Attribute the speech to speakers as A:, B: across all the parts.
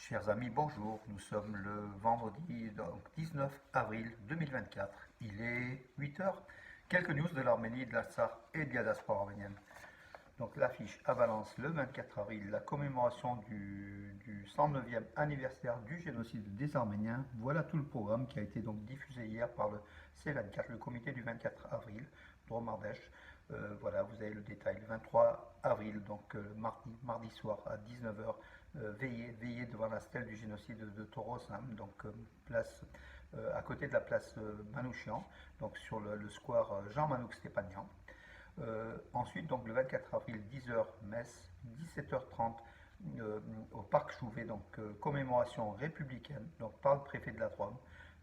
A: Chers amis, bonjour. Nous sommes le vendredi donc 19 avril 2024. Il est 8 heures. Quelques news de l'Arménie, de l'Artsakh et de la diaspora arménienne. Donc l'affiche à Valence le 24 avril, la commémoration du 109e anniversaire du génocide des Arméniens. Voilà tout le programme qui a été donc diffusé hier par le C24, le comité du 24 avril, Drôme Ardèche. Voilà, vous avez le détail. Le 23 avril, donc mardi soir à 19 heures, veillez devant la stèle du génocide de Toros, hein, donc place, à côté de la place Manouchian, donc sur le square Jean-Manouk Stépanian. Ensuite, donc le 24 avril, 10h, messe, 17h30 au parc Chouvet, donc commémoration républicaine, donc par le préfet de la Drôme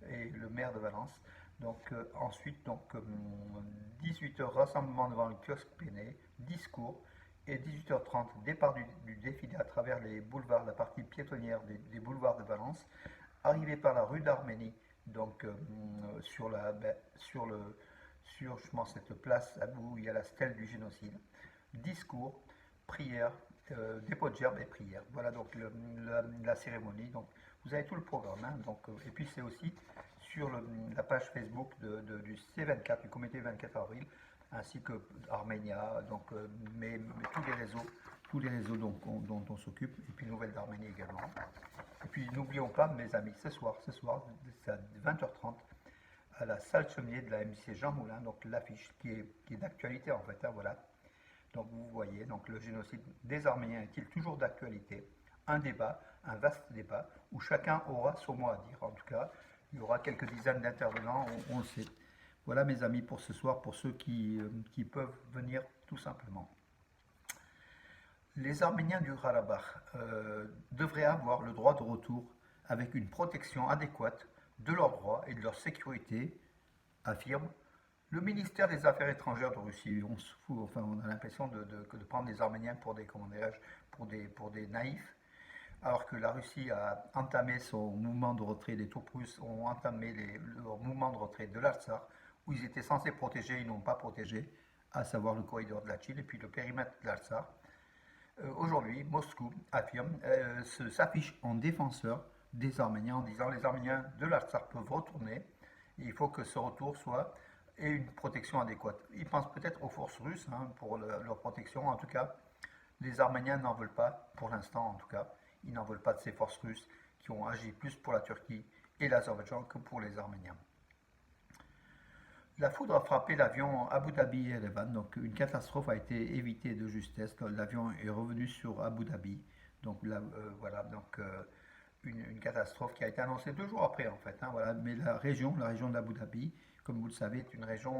A: et le maire de Valence. Donc ensuite, donc 18h, rassemblement devant le kiosque Péné, discours, et 18h30, départ du défilé à travers les boulevards, la partie piétonnière des boulevards de Valence, arrivé par la rue d'Arménie, donc sur justement cette place où il y a la stèle du génocide, discours, prière, dépôt de gerbes et prière. Voilà donc la cérémonie. Donc vous avez tout le programme. Hein, donc, et puis c'est aussi sur la page Facebook du C24, du comité 24 avril, ainsi que Arménia, donc, mais tous les réseaux dont on s'occupe, et puis Nouvelles d'Arménie également. Et puis n'oublions pas, mes amis, ce soir, c'est à 20h30, à la salle chaumier de la MJC Jean Moulin, donc l'affiche qui est d'actualité en fait, hein, voilà. Donc vous voyez, donc le génocide des Arméniens est-il toujours d'actualité? Un débat, un vaste débat, où chacun aura son mot à dire. En tout cas, il y aura quelques dizaines d'intervenants, on le sait. Voilà mes amis pour ce soir, pour ceux qui peuvent venir tout simplement. Les Arméniens du Karabakh devraient avoir le droit de retour avec une protection adéquate de leurs droits et de leur sécurité, affirme le ministère des Affaires étrangères de Russie. On se fout, enfin, on a l'impression de prendre les Arméniens pour des, pour des naïfs, alors que la Russie a entamé son mouvement de retrait, les troupes russes ont entamé leur mouvement de retrait de l'Artsakh, où ils étaient censés protéger, ils n'ont pas protégé, à savoir le corridor de la Chine et puis le périmètre de l'Artsakh. Aujourd'hui, Moscou affirme, s'affiche en défenseur des Arméniens en disant les Arméniens de l'Artsakh peuvent retourner et il faut que ce retour soit et une protection adéquate. Ils pensent peut-être aux forces russes hein, pour leur protection. En tout cas, les Arméniens n'en veulent pas, pour l'instant en tout cas. Ils n'en veulent pas de ces forces russes qui ont agi plus pour la Turquie et l'Azerbaïdjan que pour les Arméniens. La foudre a frappé l'avion Abu Dhabi Erevan, donc une catastrophe a été évitée de justesse. L'avion est revenu sur Abu Dhabi, donc là, voilà, donc une catastrophe qui a été annoncée 2 jours après en fait. Hein, voilà. Mais la région d'Abu Dhabi, comme vous le savez, est une région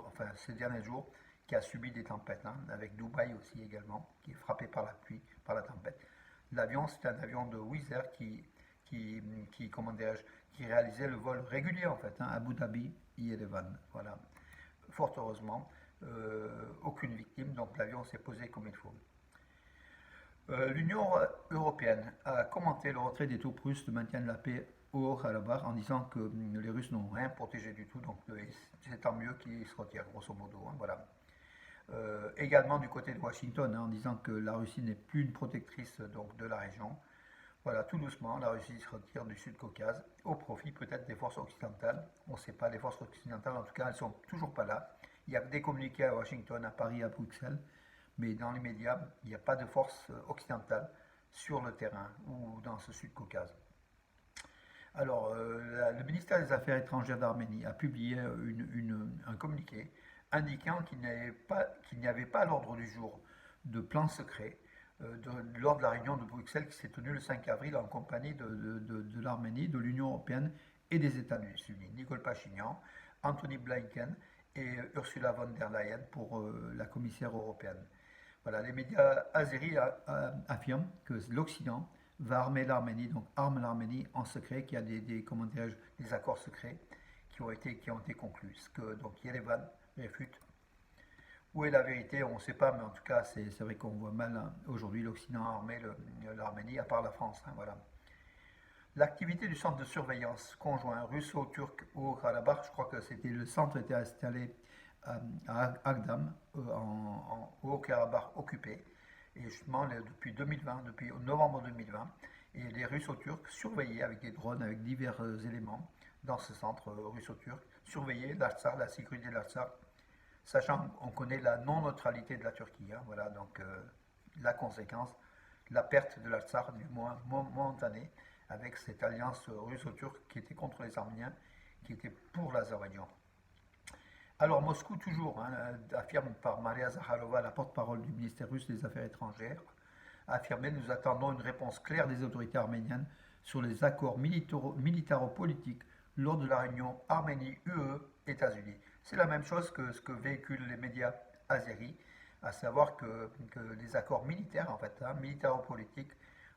A: enfin ces derniers jours qui a subi des tempêtes, hein, avec Dubaï aussi également, qui est frappé par la pluie, par la tempête. L'avion, c'est un avion de Wizz Air comment qui réalisait le vol régulier en fait, hein, Abu Dhabi, Yerevan. Voilà. Fort heureusement, aucune victime, donc l'avion s'est posé comme il faut. L'Union européenne a commenté le retrait des troupes russes de maintien de la paix au Haut-Karabakh en disant que les Russes n'ont rien protégé du tout, donc c'est tant mieux qu'ils se retirent, grosso modo. Hein, voilà. Également du côté de Washington, hein, en disant que la Russie n'est plus une protectrice donc, de la région. Voilà, tout doucement, la Russie se retire du Sud-Caucase au profit peut-être des forces occidentales. On ne sait pas, les forces occidentales, en tout cas, elles ne sont toujours pas là. Il y a des communiqués à Washington, à Paris, à Bruxelles, mais dans les médias, il n'y a pas de forces occidentales sur le terrain ou dans ce Sud-Caucase. Alors, le ministère des Affaires étrangères d'Arménie a publié un communiqué indiquant qu'il n'y avait pas à l'ordre du jour de plan secret lors de la réunion de Bruxelles qui s'est tenue le 5 avril en compagnie de l'Arménie, de l'Union européenne et des États-Unis. Nicole Pachinian, Anthony Blinken et Ursula von der Leyen pour la commissaire européenne. Voilà, les médias azéris affirment que l'Occident va armer l'Arménie, donc arme l'Arménie en secret, qu'il y a des accords secrets qui ont été conclus. Ce que donc Yerevan réfute. Où est la vérité? On ne sait pas, mais en tout cas, c'est vrai qu'on voit mal hein, aujourd'hui l'Occident armer l'Arménie, à part la France. Hein, voilà. L'activité du centre de surveillance conjoint russo-turc au Karabakh, je crois que le centre était installé à Agdam, au Haut-Karabakh occupé. Et justement, depuis novembre 2020, Et les Russo-Turcs surveillaient avec des drones, avec divers éléments dans ce centre russo-turc, surveillaient l'Artsakh, la sécurité de l'Artsakh, sachant qu'on connaît la non-neutralité de la Turquie. Hein, voilà, donc la conséquence, la perte de l'Artsakh, du moins momentanée, avec cette alliance russo-turque qui était contre les Arméniens, qui était pour l'Azerbaïdjan. Alors Moscou, toujours, hein, affirme par Maria Zakharova, la porte-parole du ministère russe des Affaires étrangères, a affirmé: nous attendons une réponse claire des autorités arméniennes sur les accords militaro-politiques lors de la réunion Arménie-UE-États-Unis. C'est la même chose que ce que véhiculent les médias azéris, à savoir que les accords militaires, en fait, hein, militaro-politiques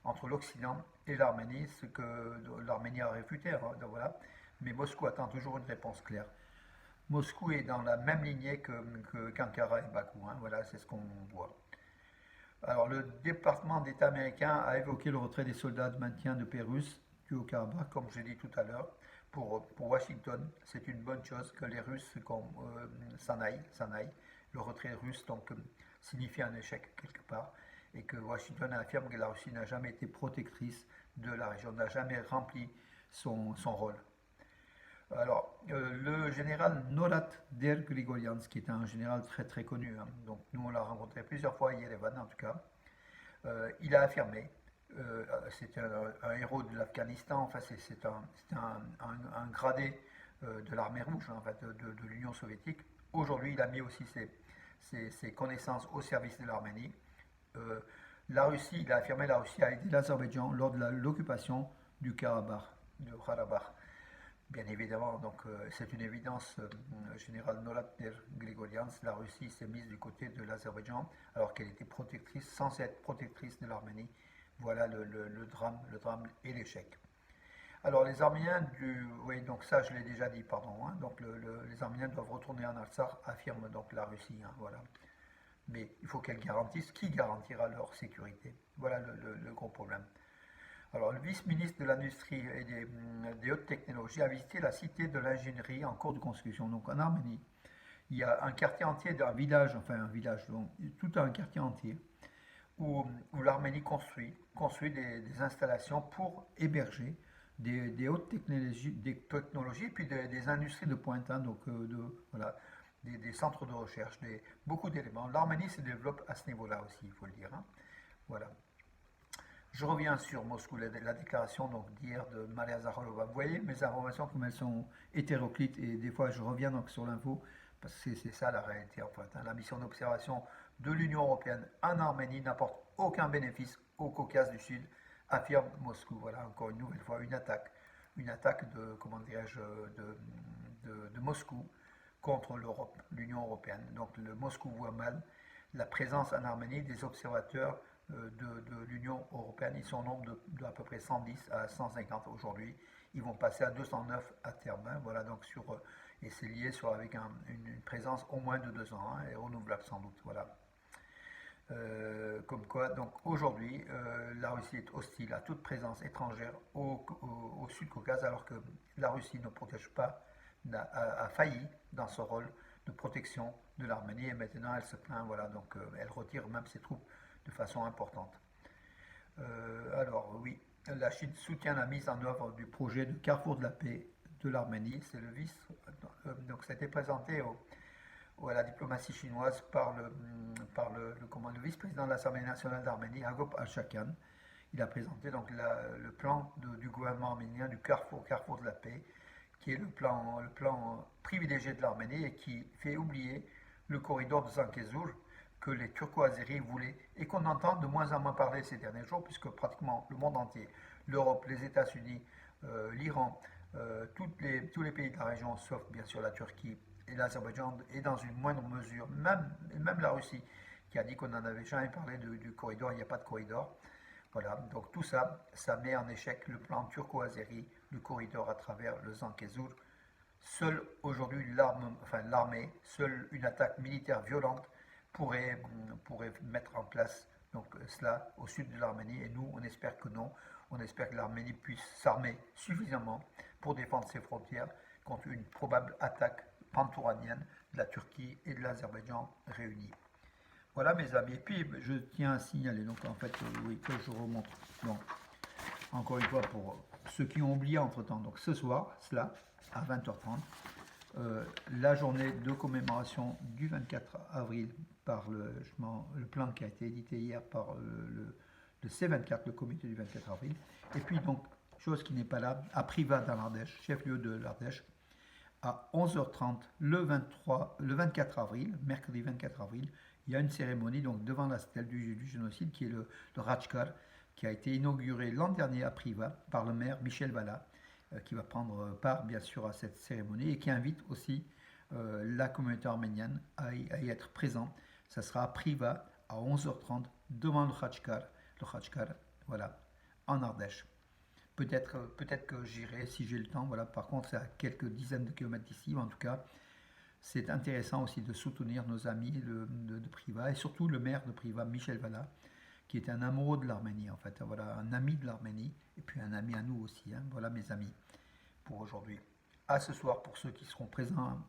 A: entre l'Occident et l'Arménie, ce que l'Arménie a réfuté, hein, donc voilà. Mais Moscou attend toujours une réponse claire. Moscou est dans la même lignée qu'Ankara et Bakou, hein, voilà, c'est ce qu'on voit. Alors, le département d'État américain a évoqué le retrait des soldats de maintien de paix russes du Haut-Karabakh, comme je l'ai dit tout à l'heure. Pour Washington, c'est une bonne chose que les Russes s'en aillent. Le retrait russe donc, signifie un échec quelque part, et que Washington affirme que la Russie n'a jamais été protectrice de la région, n'a jamais rempli son rôle. Alors, le général Norat Der-Grigorians, qui est un général très très connu, hein, donc nous on l'a rencontré plusieurs fois à Yerevan en tout cas, il a affirmé, c'est un héros de l'Afghanistan, enfin c'est un gradé de l'armée rouge, hein, en fait, de l'Union soviétique. Aujourd'hui, il a mis aussi ses connaissances au service de l'Arménie. La Russie, il a affirmé, la Russie a aidé l'Azerbaïdjan lors de l'occupation du Karabakh, de Karabakh. Bien évidemment, donc c'est une évidence, général Norat Grigorians, la Russie s'est mise du côté de l'Azerbaïdjan alors qu'elle était protectrice, censée être protectrice de l'Arménie. Voilà le drame et l'échec. Alors les Arméniens oui, donc ça je l'ai déjà dit, pardon, hein, donc les Arméniens doivent retourner en Artsakh, affirme donc la Russie, hein, voilà. Mais il faut qu'elle garantisse, qui garantira leur sécurité? Voilà le gros problème. Alors, le vice-ministre de l'Industrie et des Hautes Technologies a visité la cité de l'ingénierie en cours de construction. Donc, en Arménie, il y a un quartier entier, un village, donc, tout un quartier entier, où l'Arménie construit des installations pour héberger des hautes technologies et puis des industries de pointe, hein, donc voilà, des centres de recherche, beaucoup d'éléments. L'Arménie se développe à ce niveau-là aussi, il faut le dire. Hein. Voilà. Je reviens sur Moscou, la déclaration d'hier de Maria Zakharova. Vous voyez mes informations comme elles sont hétéroclites et des fois je reviens donc sur l'info parce que c'est ça la réalité en fait. Hein. La mission d'observation de l'Union européenne en Arménie n'apporte aucun bénéfice au Caucase du Sud, affirme Moscou. Voilà encore une nouvelle fois une attaque de, comment dirais-je, de Moscou contre l'Europe, l'Union européenne. Donc le Moscou voit mal la présence en Arménie des observateurs de l'Union européenne. Ils sont au nombre d'à peu près 110 à 150 aujourd'hui. Ils vont passer à 209 à terme. Hein, voilà, donc et c'est lié avec une présence au moins de 2 ans, hein, et renouvelable sans doute. Voilà. Comme quoi, donc aujourd'hui, la Russie est hostile à toute présence étrangère au Sud-Caucase, alors que la Russie ne protège pas, a failli dans son rôle de protection de l'Arménie, et maintenant elle se plaint, voilà, donc elle retire même ses troupes de façon importante. Alors oui, la Chine soutient la mise en œuvre du projet de Carrefour de la paix de l'Arménie. C'est le vice. Donc ça a été présenté à la diplomatie chinoise par le vice-président de l'Assemblée nationale d'Arménie, Agop Al-Shakan. Il a présenté donc le plan du gouvernement arménien du Carrefour de la paix, qui est le plan privilégié de l'Arménie et qui fait oublier le corridor de Zangezur que les Turco-Azéris voulaient et qu'on entend de moins en moins parler ces derniers jours, puisque pratiquement le monde entier, l'Europe, les États-Unis, l'Iran, tous les pays de la région, sauf bien sûr la Turquie et l'Azerbaïdjan, et dans une moindre mesure, même la Russie, qui a dit qu'on n'en avait jamais parlé du corridor, il n'y a pas de corridor. Voilà, donc tout ça, ça met en échec le plan turco-azéri, le corridor à travers le Zangezur. Seule aujourd'hui l'armée, seule une attaque militaire violente pourrait mettre en place donc cela au sud de l'Arménie, et nous on espère que non, on espère que l'Arménie puisse s'armer suffisamment pour défendre ses frontières contre une probable attaque pantouranienne de la Turquie et de l'Azerbaïdjan réunis. Voilà mes amis, et puis je tiens à signaler donc en fait oui, que je remonte. Donc, encore une fois, pour ceux qui ont oublié entre-temps, donc ce soir, cela, à 20h30, la journée de commémoration du 24 avril par le plan qui a été édité hier par le C24, le comité du 24 avril. Et puis donc, chose qui n'est pas là, à Privas dans l'Ardèche, chef-lieu de l'Ardèche, à 11h30 le 24 avril, mercredi 24 avril, il y a une cérémonie donc devant la stèle du génocide qui est le Ratchkar, qui a été inauguré l'an dernier à Privas par le maire Michel Vallat, qui va prendre part bien sûr à cette cérémonie et qui invite aussi la communauté arménienne à y être présente. Ça sera à Privas à 11h30 devant le Khachkar, voilà, en Ardèche. Peut-être que j'irai si j'ai le temps. Voilà, par contre, c'est à quelques dizaines de kilomètres d'ici. En tout cas, c'est intéressant aussi de soutenir nos amis de Privas et surtout le maire de Privas, Michel Vallat, qui est un amoureux de l'Arménie en fait. Voilà, un ami de l'Arménie et puis un ami à nous aussi. Hein. Voilà mes amis pour aujourd'hui. À ce soir pour ceux qui seront présents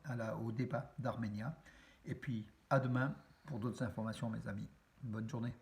A: au débat d'Arménia. Et puis à demain pour d'autres informations mes amis. Bonne journée.